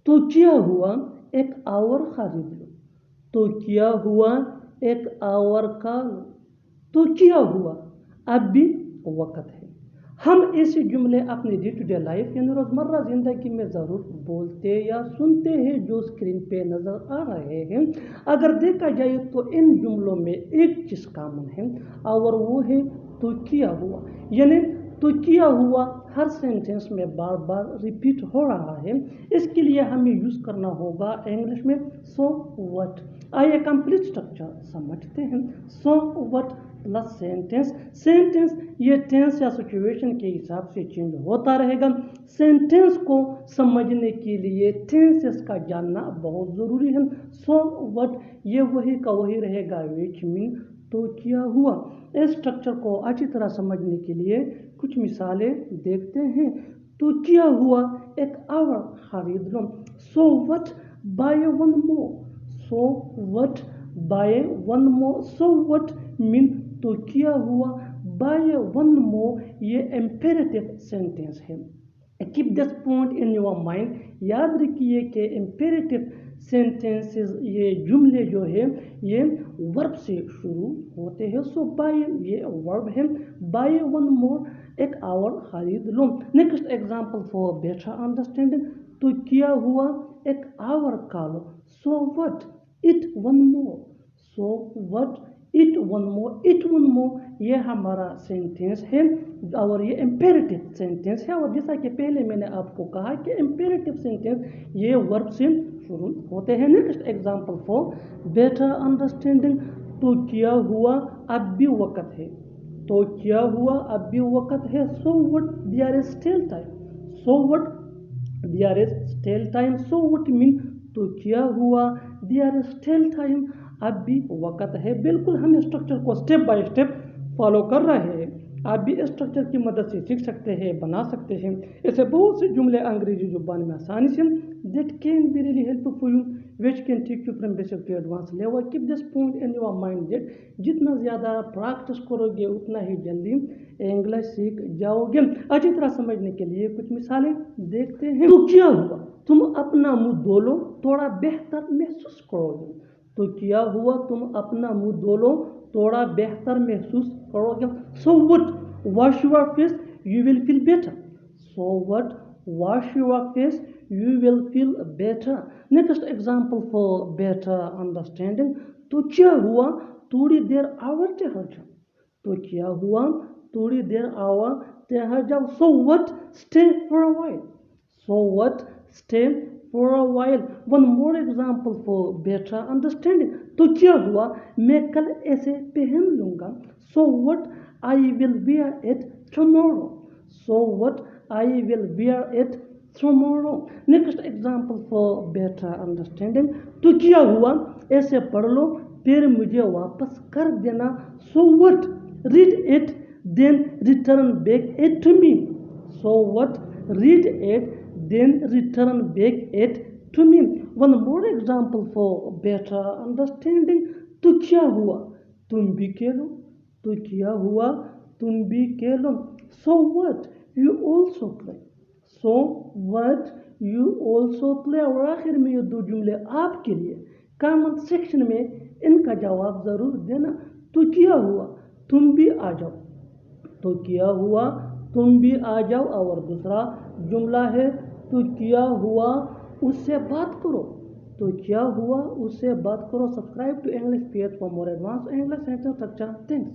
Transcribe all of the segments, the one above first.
तो क्या हुआ, एक आवर खरीद लो। तो क्या हुआ, एक आवर खा लो। तो क्या हुआ, अब भी वक्त है। हम ऐसे जुमले अपनी डे टू डे लाइफ यानी रोज़मर्रा ज़िंदगी में ज़रूर बोलते या सुनते हैं जो स्क्रीन पे नज़र आ रहे हैं। अगर देखा जाए तो इन जुमलों में एक चीज़ कॉमन है और वो है तो क्या हुआ। यानी तो क्या हुआ हर सेंटेंस में बार बार रिपीट हो रहा है। इसके लिए हमें यूज़ करना होगा इंग्लिश में सो व्हाट। आइए कंप्लीट स्ट्रक्चर समझते हैं। So what plus sentence. Sentence ये टेंस या सिचुएशन के हिसाब से चेंज होता रहेगा। सेंटेंस को समझने के लिए टेंसेस का जानना बहुत ज़रूरी है। सो व्हाट ये वही का वही रहेगा विच मीन तो क्या हुआ। इस स्ट्रक्चर को अच्छी तरह समझने के लिए कुछ मिसालें देखते हैं। तो क्या हुआ, एक आवर खरीद लो। So what buy one more. So what buy one more. So what mean तो क्या हुआ, बाय वन मोर ये इम्पेरेटिव सेंटेंस है। Keep this point in your mind. याद रखिए कि इम्पेरेटिव सेंटेंसेस ये जुमले जो है ये वर्ब से शुरू होते हैं। सो बाय ये वर्ब है। बाय वन मोर एक आवर खरीद लो। Next example for better understanding. तो क्या हुआ, एक आवर खा लो। So what eat one more. So what eat one more. Eat one more ये हमारा सेंटेंस है और ये इम्पेरेटिव सेंटेंस है। और जैसा कि पहले मैंने आपको कहा कि इम्पेरेटिव सेंटेंस ये वर्ब से शुरू होते हैं। Next example for better understanding. तो क्या हुआ, अब भी वक्त है। तो क्या हुआ, अब भी वक्त है। So what there is still time. So what there is still time. So what mean तो क्या हुआ, देयर इज स्टिल टाइम अब भी वक्त है। बिल्कुल हम स्ट्रक्चर को स्टेप बाय स्टेप फॉलो कर रहे हैं। आप भी इस स्ट्रक्चर की मदद से सीख सकते हैं, बना सकते हैं। ऐसे बहुत से जुमले अंग्रेजी जुबान में आसानी से that can be really helpful for you which can take you from basic to advance level. Keep this point in your mind that जितना ज़्यादा प्रैक्टिस करोगे उतना ही जल्दी इंग्लिश सीख जाओगे। अच्छी तरह समझने के लिए कुछ मिसालें देखते हैं। तो क्या हुआ, तुम अपना मुंह धो लो, थोड़ा बेहतर महसूस करोगे। तो क्या हुआ, तुम अपना मुंह धो लो, थोड़ा बेहतर महसूस करोगे। So what wash your face you will feel better. So what wash your face you will feel better. Next example for better understanding. तो क्या हुआ, थोड़ी देर और ठहर जाओ। तो क्या हुआ, थोड़ी देर और ठहर जाओ। So what stay for a while. So what stay for a while. One more example for better understanding. तो क्या हुआ, मैं कल ऐसे पहन लूँगा। So what I will wear it tomorrow. So what I will wear it tomorrow. Next example for better understanding. तो क्या हुआ, ऐसे पढ़ लो फिर मुझे वापस कर देना। So what read it then return back it to me. So what read it then return back it to me. One more example for better understanding. तो क्या हुआ, तुम भी खेलो। तो क्या हुआ, तुम भी खेलो। So what you also play. So what you also play. और आखिर में ये दो जुमले आपके लिए कमेंट सेक्शन में इनका जवाब ज़रूर देना। तो क्या हुआ, तुम भी आ जाओ। तो क्या हुआ, तुम भी आ जाओ। और दूसरा जुमला है तो क्या हुआ, उससे बात करो। तो क्या हुआ, उससे बात करो। Subscribe to English page for more advance English sentence structure. Thanks.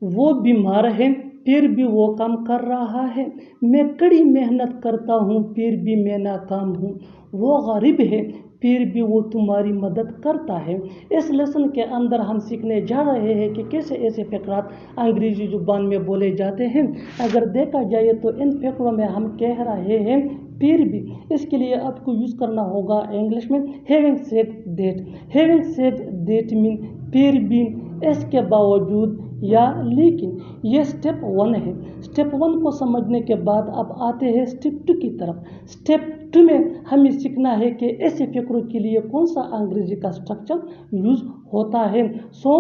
वो बीमार है फिर भी वो काम कर रहा है। मैं कड़ी मेहनत करता हूँ फिर भी मैं नाकाम हूँ। वो गरीब है फिर भी वो तुम्हारी मदद करता है। इस लेसन के अंदर हम सीखने जा रहे हैं कि कैसे ऐसे फ़क़रात अंग्रेजी ज़ुबान में बोले जाते हैं। अगर देखा जाए तो इन फ़क़रों में हम कह रहे हैं फिर भी, इसके लिए आपको यूज़ करना होगा इंग्लिश में having said that. Having said that mean फिर भी, इसके बावजूद या लेकिन। ये स्टेप 1 है। स्टेप 1 को समझने के बाद अब आते हैं स्टेप 2 की तरफ। स्टेप स्टेप 2 में हमें सीखना है कि ऐसे फ़िक्रों के लिए कौन सा अंग्रेजी का स्ट्रक्चर यूज़ होता है। सो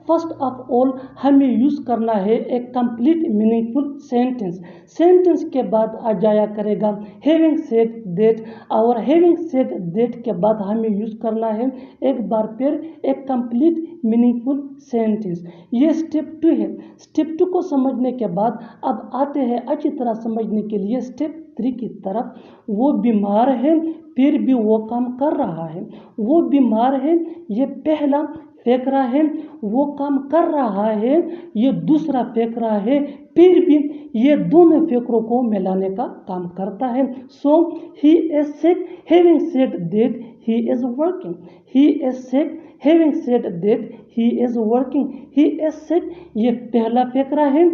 फर्स्ट ऑफ ऑल हमें यूज़ करना है एक कंप्लीट मीनिंगफुल सेंटेंस। सेंटेंस के बाद आ जाया करेगा हैविंग सेड दैट, और हैविंग सेड दैट के बाद हमें यूज़ करना है एक बार फिर एक कंप्लीट मीनिंगफुल सेंटेंस। ये स्टेप 2 है। स्टेप 2 को समझने के बाद अब आते हैं अच्छी तरह समझने के लिए स्टेप 3 की तरफ। वो बीमार है फिर भी वो काम कर रहा है। वो बीमार है, ये पहला फ़िक्रा है, वो काम कर रहा है, ये दूसरा फ़िक्रा है, फिर भी ये दोनों फ़िक्रों को मिलाने का काम करता है। So he is sick having said that he is working. He is sick having said that he is working. He is sick ये पहला फ़िक्रा है,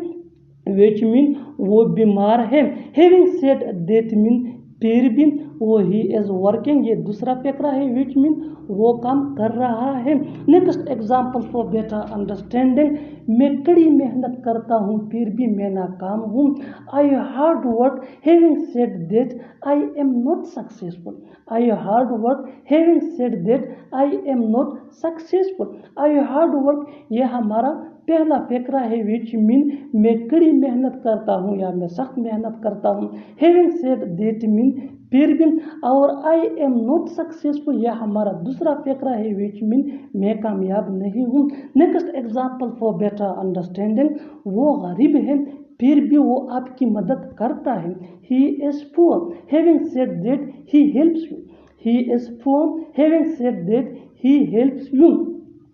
विच मीन वो बीमार है। हैविंग सेड दैट मीन फिर भी वो ही इज़ वर्किंग, ये दूसरा फ़िक्रा है, विच मीन वो काम कर रहा है। Next example for better understanding, मैं कड़ी मेहनत करता हूँ फिर भी मैं नाकाम हूँ। I hard work having said that I am not successful. I hard work having said that I am not successful. I hard work ये हमारा पहला फ़िक्रा है, विच मीन मैं कड़ी मेहनत करता हूँ या मैं सख्त मेहनत करता हूँ। हैविंग सेड दैट मीन फिर भी, और आई एम नॉट सक्सेसफुल यह हमारा दूसरा फ़िक्रा है, विच मीन मैं कामयाब नहीं हूँ। Next example for better understanding, वो गरीब है फिर भी वो आपकी मदद करता है। He is poor having said that he helps you. He is poor having said that he helps you.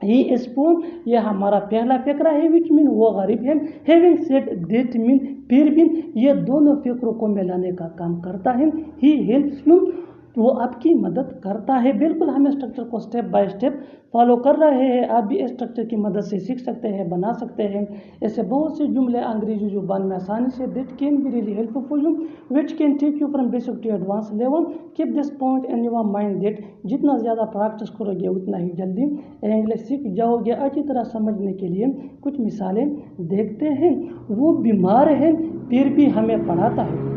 He is poor यह हमारा पहला फ़िक्रा है, विच मीन वो गरीब है। हैविंग सेड दैट मीन फिर भी ये दोनों फ़िक्रों को मिलाने का काम करता है। ही हेल्प्स यू वो आपकी मदद करता है। बिल्कुल हमें स्ट्रक्चर को स्टेप बाय स्टेप फॉलो कर रहे हैं। आप भी इस स्ट्रक्चर की मदद से सीख सकते हैं, बना सकते हैं। ऐसे बहुत से जुमले अंग्रेजी जुबान में आसानी से that can be really helpful for you, which can take you from basic to advance level. Keep this point in your mind that जितना ज़्यादा प्रैक्टिस करोगे उतना ही जल्दी इंग्लिश सीख जाओगे। अच्छी तरह समझने के लिए कुछ मिसालें देखते हैं। वो बीमार है फिर भी हमें पढ़ाता है।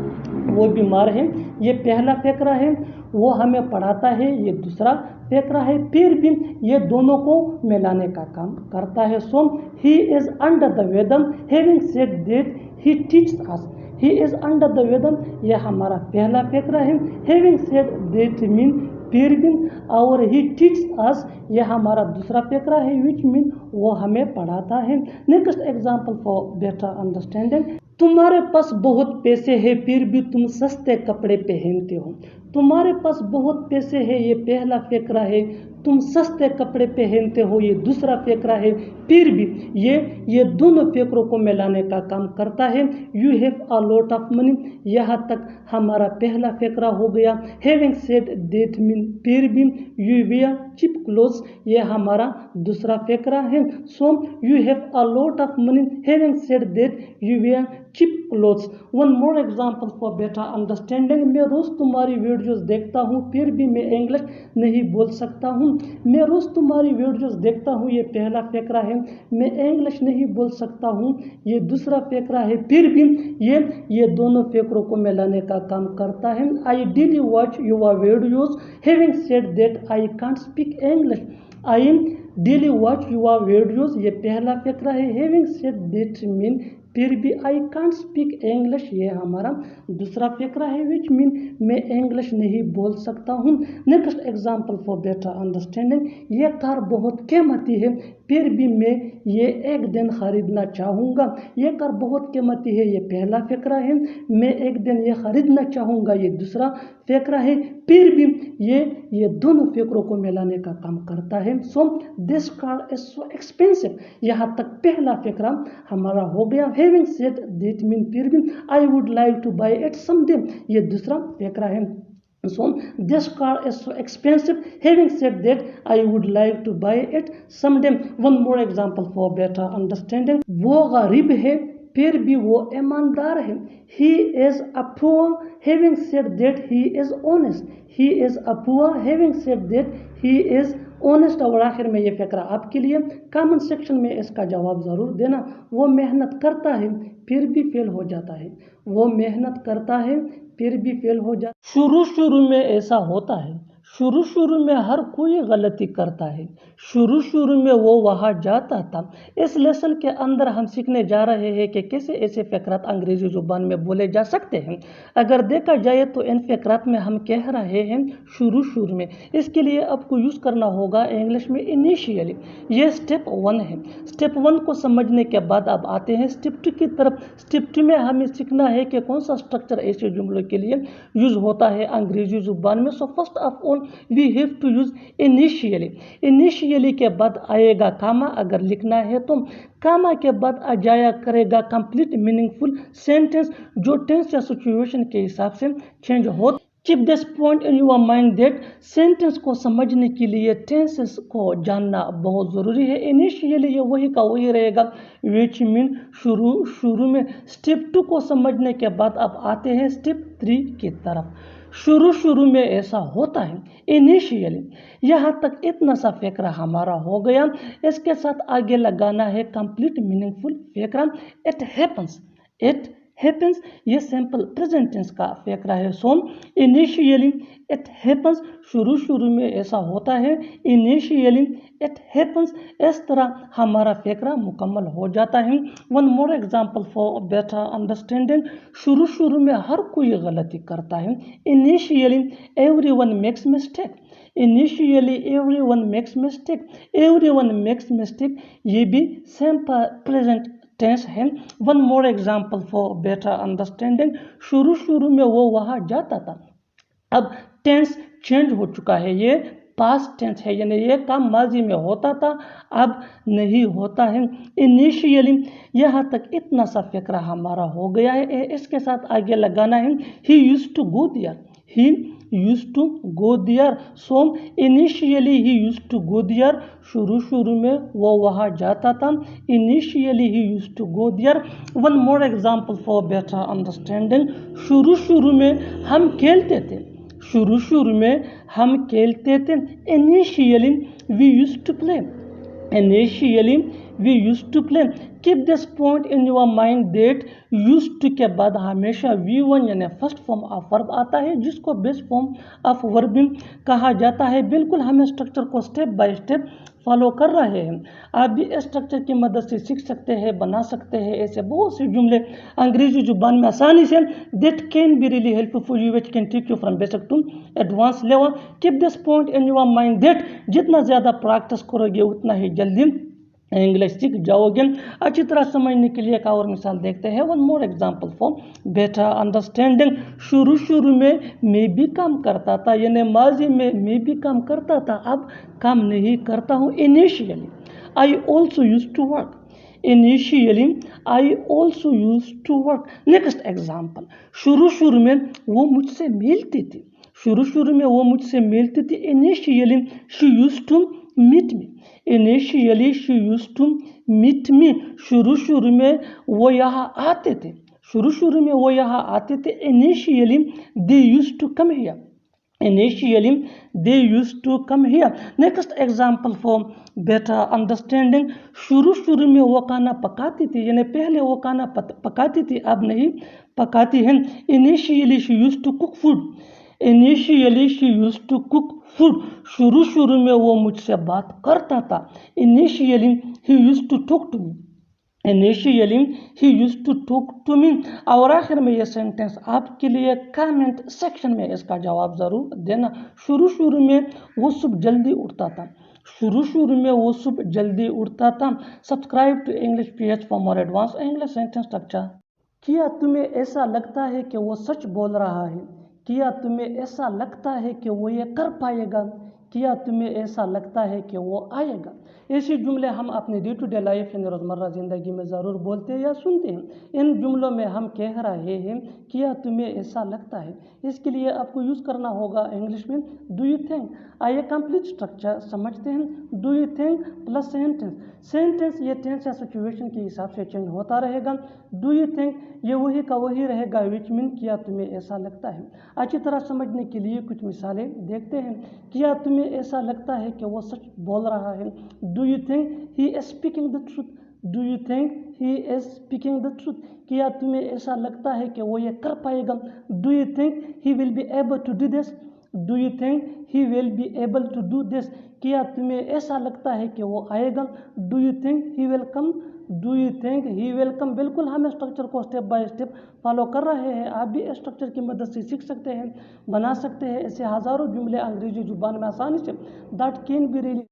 वो बीमार है ये पहला फ़िक्रा है, वो हमें पढ़ाता है ये दूसरा फ़िक्रा है, फिर भी ये दोनों को मिलाने का काम करता है। So he is under the weather having said that he teaches us. He is under the weather यह हमारा पहला फ़िक्रा है। हैविंग सेड दैट मीन फिर भी, और ही टीचेस अस यह हमारा दूसरा फ़िक्रा है, विच मीन वो हमें पढ़ाता है। Next example for better understanding, तुम्हारे पास बहुत पैसे हैं फिर भी तुम सस्ते कपड़े पहनते हो। तुम्हारे पास बहुत पैसे हैं ये पहला फ़िक्रा है, तुम सस्ते कपड़े पहनते हो ये दूसरा फ़िक्रा है, फिर भी ये दोनों फ़िक्रों को मिलाने का काम करता है। You have a lot of money यहाँ तक हमारा पहला फ़िक्रा हो गया। हैविंग सेड दैट मीन फिर भी, यू वेयर चीप क्लोथ्स ये हमारा दूसरा फ़िक्रा है। So you have a lot of money having said that you wear cheap clothes. One more example for better understanding, मैं रोज़ तुम्हारी वीडियोज़ देखता हूँ फिर भी मैं इंग्लिश नहीं बोल सकता हूँ। मैं रोज़ तुम्हारी वीडियोज़ देखता हूँ ये पहला फ़िक्रा है, मैं इंग्लिश नहीं बोल सकता हूँ ये दूसरा फ़िक्रा है, फिर भी ये दोनों फ़िक्रों को मिलाने का काम करता है। I daily watch your videos having said that I can't speak English. I daily watch your videos ये पहला फ़िक्रा है, हैविंग सेड दैट मीन फिर भी आई कांट स्पीक इंग्लिश ये हमारा दूसरा फ़िक्रा है, विच मीन मैं इंग्लिश नहीं बोल सकता हूँ। Next example for better understanding, ये कार बहुत कीमती है फिर भी मैं ये एक दिन ख़रीदना चाहूँगा। ये कार बहुत कीमती है ये पहला फ़िक्रा है, मैं एक दिन ये ख़रीदना चाहूँगा ये दूसरा फ़िक्रा है, फिर भी ये दोनों फ़िक्रों को मिलाने का काम करता है। So this car is so expensive यहाँ तक पहला फ़िक्रा हमारा हो गया। हैविंग सेड दैट मीन फिर भी, I would like two by it someday ये दूसरा फ़िक्रा है। So this car is so expensive. Having said that, I would like to buy it someday. One more example for better understanding. वो गरीब है फिर भी वो ईमानदार है। He is a poor. Having said that, he is honest. He is a poor. Having said that, he is honest और आखिर में ये फ़करा आपके लिए, कमेंट सेक्शन में इसका जवाब ज़रूर देना। वो मेहनत करता है फिर भी फेल हो जाता है, वो मेहनत करता है फिर भी फेल हो जाता है। शुरू में ऐसा होता है, शुरू में हर कोई गलती करता है, शुरू में वो वहाँ जाता था। इस लेसन के अंदर हम सीखने जा रहे हैं कि कैसे ऐसे फ़करात अंग्रेज़ी ज़ुबान में बोले जा सकते हैं। अगर देखा जाए तो इन फ़करात में हम कह रहे हैं शुरू में, इसके लिए आपको यूज़ करना होगा इंग्लिश में इनिशियली। ये स्टेप 1 है। स्टेप 1 को समझने के बाद अब आते हैं स्टेप 2 की तरफ। स्टेप 2 में हमें सीखना है कि कौन सा स्ट्रक्चर ऐसे जुमलों के लिए यूज़ होता है अंग्रेज़ी ज़ुबान में। So first of all we have to use initially. Initially के बाद आएगा कामा, अगर लिखना है तो कामा के बाद आ जाया करेगा कंप्लीट मीनिंगफुल सेंटेंस, जो टेंस या सिचुएशन के हिसाब से चेंज हो। Keep this point in your mind that sentence को समझने के लिए टेंसेस को जानना बहुत ज़रूरी है। इनिशियली ये वही का वही रहेगा, विच मीन शुरू में। स्टेप 2 को समझने के बाद अब आते हैं स्टेप 3 की तरफ। शुरू में ऐसा होता है, इनिशियली। यहाँ तक इतना सा फ़करा हमारा हो गया। इसके साथ आगे लगाना है कंप्लीट मीनिंगफुल फ़करा, इट हैपन्स। इट हैपन्स ये सिंपल प्रेजेंट टेंस का फ़करा है। सो इनिशियली इट हैपन्स, शुरू में ऐसा होता है, इनिशियली इट हैपन्स। इस तरह हमारा फ़करा मुकम्मल हो जाता है। One more example for better understanding. शुरू में हर कोई गलती करता है, initially everyone makes mistake. Initially everyone makes mistake, everyone makes mistake ये भी सिंपल प्रेजेंट टेंस है। One more example for better understanding. शुरू में वो वहाँ जाता था, अब टेंस चेंज हो चुका है, ये पास्ट टेंस है, यानी ये काम माजी में होता था अब नहीं होता है। इनिशियली यहाँ तक इतना सा फ़करा हमारा हो गया है। इसके साथ आगे लगाना है he used to go there. He used to go there. So initially he used to go there, शुरू में वो वहाँ जाता था, initially he used to go there. One more example for better understanding. शुरू में हम खेलते थे, शुरू में हम खेलते थे, initially we used to play. Initially we used to play. Keep this point in your mind that used to के बाद हमेशा V1 यानी फर्स्ट फॉर्म ऑफ वर्ब आता है, जिसको बेस्ट फॉर्म ऑफ वर्ब कहा जाता है। बिल्कुल हम स्ट्रक्चर को स्टेप बाय स्टेप फॉलो कर रहे हैं। आप भी इस स्ट्रक्चर की मदद से सीख सकते हैं, बना सकते हैं ऐसे बहुत से जुमले अंग्रेजी जुबान में आसानी से, that can be really helpful for you, which can take you from basic to advance level. Keep this point in your mind that जितना ज़्यादा प्रैक्टिस करोगे उतना ही जल्दी इंग्लिश सीख जाओगे। अच्छी तरह समझने के लिए एक और मिसाल देखते हैं। One more example for better understanding. शुरू में मैं भी काम करता था, यानी माजी में मैं भी काम करता था, अब काम नहीं करता हूँ। Initially I also used to work. Initially I also used to work. Next example, शुरू में वो मुझसे मिलती थी, शुरू में वो मुझसे मिलती थी। Initially she used to meet me. Initially she used to meet me, शुरू में वो यहाँ आते थे, शुरू में वो यहाँ आते थे। Initially they used to come here. Initially they used to come here. Next example for better understanding. शुरू में वो खाना पकाती थी, यानी पहले वो खाना पकाती थी, अब नहीं पकाती है। Initially she used to cook food. Initially she used to cook food. शुरू में वो मुझसे बात करता था। Initially he used to talk to me. Initially he used to talk to me. और आखिर में ये सेंटेंस आपके लिए कमेंट सेक्शन में इसका जवाब ज़रूर देना। शुरू में वो सुबह जल्दी उठता था, शुरू में वो सुबह जल्दी उठता था। Subscribe to English PH for more advance English sentence structure. क्या तुम्हें ऐसा लगता है कि वो सच बोल रहा है? क्या तुम्हें ऐसा लगता है कि वो ये कर पाएगा? क्या तुम्हें ऐसा लगता है कि वो आएगा? ऐसे जुमले हम अपने डे टू डे लाइफ यानी रोज़मर्रा ज़िंदगी में ज़रूर बोलते हैं या सुनते हैं। इन जुमलों में हम कह रहे हैं क्या तुम्हें ऐसा लगता है। इसके लिए आपको यूज़ करना होगा इंग्लिश में डू यू थिंक। आइए कंप्लीट स्ट्रक्चर समझते हैं। Do you think plus sentence. Sentence ये टेंस या सिचुएशन के हिसाब से चेंज होता रहेगा। डू यू थिंक ये वही का वही रहेगा, विच मीन क्या तुम्हें ऐसा लगता है। अच्छी तरह समझने के लिए कुछ मिसालें देखते हैं। क्या तुम्हें तुम्हें ऐसा लगता है कि वो सच बोल रहा है? Do you think he is speaking the truth? Do you think he is speaking the truth? क्या तुम्हें ऐसा लगता है कि वो ये कर पाएगा? Do you think he will be able to do this? Do you think he will be able to do this? क्या तुम्हें ऐसा लगता है कि वो आएगा? Do you think he will come? Do you think he will come? बिल्कुल हम स्ट्रक्चर को स्टेप बाय स्टेप फॉलो कर रहे हैं। आप भी स्ट्रक्चर की मदद से सीख सकते हैं, बना सकते हैं ऐसे हज़ारों जुमले अंग्रेजी जुबान में आसानी से। That can be really.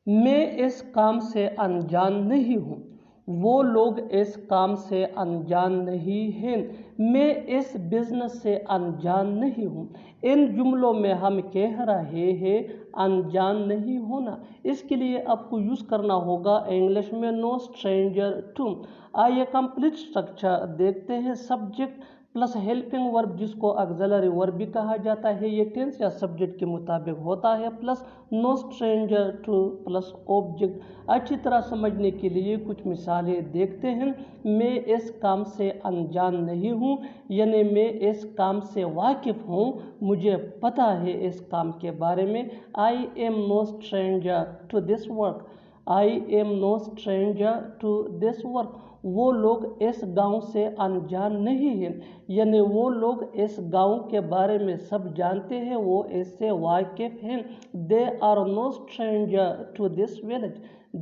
मैं इस काम से अनजान नहीं हूँ। वो लोग इस काम से अनजान नहीं हैं। मैं इस बिजनेस से अनजान नहीं हूँ। इन जुमलों में हम कह रहे हैं अनजान नहीं होना। इसके लिए आपको यूज़ करना होगा इंग्लिश में नो स्ट्रेंजर टू। आइए कंप्लीट स्ट्रक्चर देखते हैं। सब्जेक्ट प्लस हेल्पिंग वर्ब जिसको ऑक्सिलरी वर्ब भी कहा जाता है, ये टेंस या सब्जेक्ट के मुताबिक होता है, plus no stranger to plus object. अच्छी तरह समझने के लिए कुछ मिसालें देखते हैं। मैं इस काम से अनजान नहीं हूँ, यानी मैं इस काम से वाकिफ़ हूँ, मुझे पता है इस काम के बारे में। I am no stranger to this work. I am no stranger to this work. वो लोग इस गांव से अनजान नहीं हैं, यानी वो लोग इस गांव के बारे में सब जानते हैं, वो इससे वाकिफ हैं। They are no stranger to this village.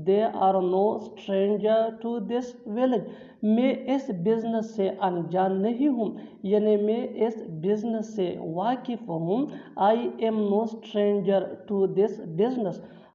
They are no stranger to this village. मैं इस बिजनेस से अनजान नहीं हूँ, यानी मैं इस बिजनेस से वाकिफ हूँ। I am no stranger to this business.